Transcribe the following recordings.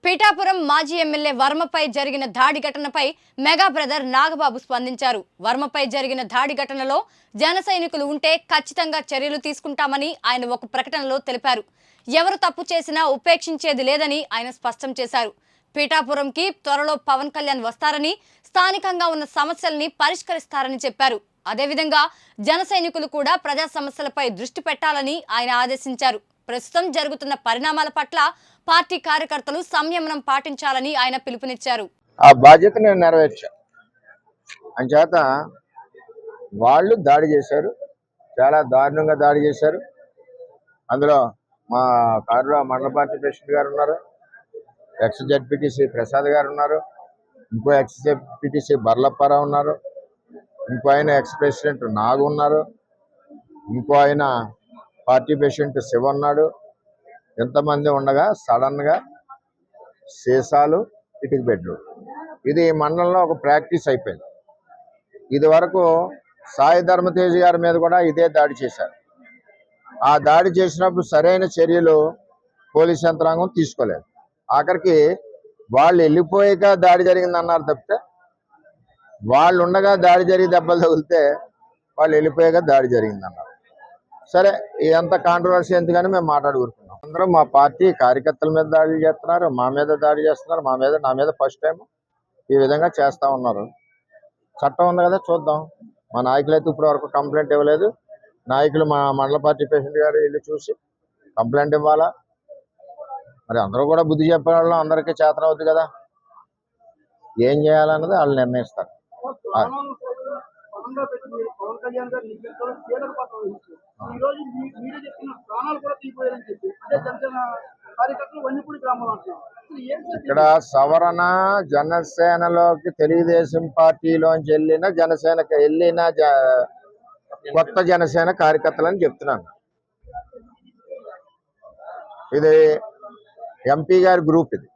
పీఠాపురం మాజీ ఎమ్మెల్యే వర్మపై జరిగిన దాడి ఘటనపై మెగా బ్రదర్ నాగబాబు స్పందించారు. వర్మపై జరిగిన దాడి ఘటనలో జన సైనికులు ఉంటే ఖచ్చితంగా చర్యలు తీసుకుంటామని ఆయన ఒక ప్రకటనలో తెలిపారు. ఎవరు తప్పు చేసినా ఉపేక్షించేది లేదని ఆయన స్పష్టం చేశారు. పీఠాపురంకి త్వరలో పవన్ కళ్యాణ్ వస్తారని, స్థానికంగా ఉన్న సమస్యల్ని పరిష్కరిస్తారని చెప్పారు. అదేవిధంగా జన సైనికులు కూడా ప్రజా సమస్యలపై దృష్టి పెట్టాలని ఆయన ఆదేశించారు. ప్రస్తుతం జరుగుతున్న పరిణామాల పట్ల పార్టీ కార్యకర్తలు సంయమనం పాటించాలని ఆయన పిలుపునిచ్చారు. ఆ బాధ్యత నేను నెరవేర్చా. అంచేత వాళ్ళు దాడి చేశారు, చాలా దారుణంగా దాడి చేశారు. అందులో మా కారులో మండల పార్టీ ప్రెసిడెంట్ గారు ఉన్నారు, ఎక్స్ జెడ్పీటీసీ ప్రసాద్ గారు ఉన్నారు, ఇంకో ఎక్స్ జెడ్పీటీసీ బర్లప్పారావు ఉన్నారు, ఇంకో ఆయన ఎక్స్ ప్రెసిడెంట్ నాగు ఉన్నారు, ఇంకో ఆయన పార్టీ ప్రెసిడెంట్ శివ ఉన్నాడు. ఎంతమంది ఉండగా సడన్గా సీసాలు, ఇటుక బెడ్లు, ఇది మండలంలో ఒక ప్రాక్టీస్ అయిపోయింది. ఇది వరకు సాయి ధర్మతేజ్ గారి మీద కూడా ఇదే దాడి చేశారు. ఆ దాడి చేసినప్పుడు సరైన చర్యలు పోలీస్ యంత్రాంగం తీసుకోలేదు. ఆఖరికి వాళ్ళు వెళ్ళిపోయాక దాడి జరిగిందన్నారు తప్పితే, వాళ్ళు ఉండగా దాడి జరిగి దెబ్బలు తగిలితే వాళ్ళు వెళ్ళిపోయాక దాడి జరిగిందన్నారు. సరే, ఎంత కాంట్రవర్సీ ఎందుకని మేము మాట్లాడుకుంటున్నాం. అందరూ మా పార్టీ కార్యకర్తల మీద దాడులు చేస్తున్నారు, మా మీద దాడి చేస్తున్నారు, నా మీద ఫస్ట్ టైం ఈ విధంగా చేస్తూ ఉన్నారు. చట్టం ఉంది కదా, చూద్దాం. మా నాయకులు అయితే ఇప్పటి వరకు కంప్లైంట్ ఇవ్వలేదు. నాయకులు మా మండల పార్టీ ప్రెసిడెంట్ గారు వెళ్ళి చూసి కంప్లైంట్ ఇవ్వాలా. మరి అందరూ కూడా బుద్ధి చెప్పేవాళ్ళం, అందరికీ చేతనవుద్ది కదా. ఏం చేయాలన్నది వాళ్ళు నిర్ణయిస్తారు. ఇక్కడ సవరణ జనసేనలోకి తెలుగుదేశం పార్టీలోంచి వెళ్ళిన కొత్త జనసేన కార్యకర్తలని చెప్తున్నాను. ఇది ఎంపీ గారి గ్రూప్. ఇది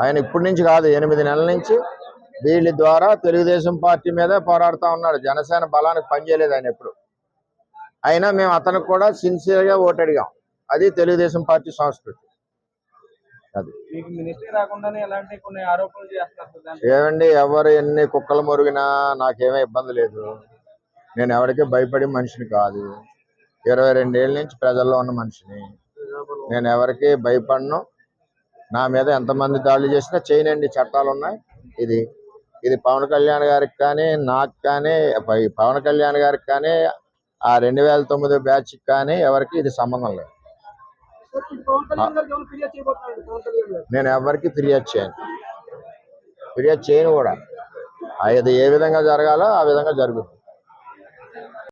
ఆయన ఇప్పటి నుంచి కాదు, 8 నెలల నుంచి వీళ్ళ ద్వారా తెలుగుదేశం పార్టీ మీద పోరాడుతూ ఉన్నాడు. జనసేన బలానికి పనిచేయలేదు ఆయన ఎప్పుడు. అయినా మేము అతనికి కూడా సిన్సియర్గా ఓటు అడిగాం. అది తెలుగుదేశం పార్టీ సంస్కృతి. అది ఏమండి, ఎవరు ఎన్ని కుక్కలు మురిగినా నాకేమీ ఇబ్బంది లేదు. నేను ఎవరికీ భయపడే మనిషిని కాదు. 22 ఏళ్ళ నుంచి ప్రజల్లో ఉన్న మనిషిని. నేను ఎవరికి భయపడను. నా మీద ఎంతమంది దాడులు చేసినా చేయనండి, చట్టాలు ఉన్నాయి. ఇది పవన్ కళ్యాణ్ గారికి కానీ, నాకు కానీ, పవన్ కళ్యాణ్ గారికి కానీ, ఆ 2009 బ్యాచ్కి కానీ ఎవరికి ఇది సంబంధం లేదు. నేను ఎవరికి ఫిర్యాదు చేయను కూడా. అది ఏ విధంగా జరగాలో ఆ విధంగా జరుగుతుంది.